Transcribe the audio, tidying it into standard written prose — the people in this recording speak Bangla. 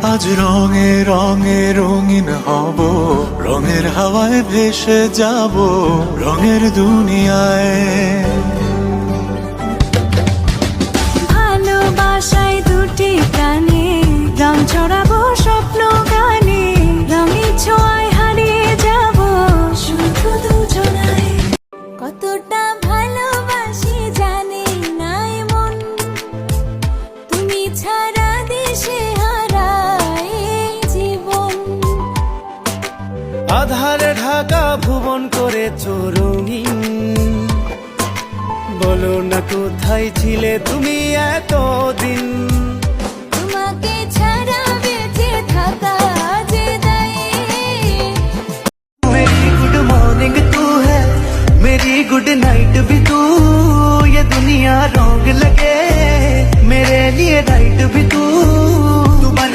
আজ রঙে রঙে রঙিন হব, রঙের হাওয়ায় ভেসে যাব রঙের দুনিয়ায়। ভালোবাসায় দুটি প্রাণে রং ছড়াবো স্বপ্ন গানে, রঙের ছোঁয়ায় হারিয়ে যাব শুধু দুজনায়। কতটা ভালোবাসি জানে না মন, তুমি ছাড়া দিশে হারায় জীবন। আধারে ঢাকা ভুবন করেছো রঙিন, বলো না কোথায় ছিলে তুমি এতদিন।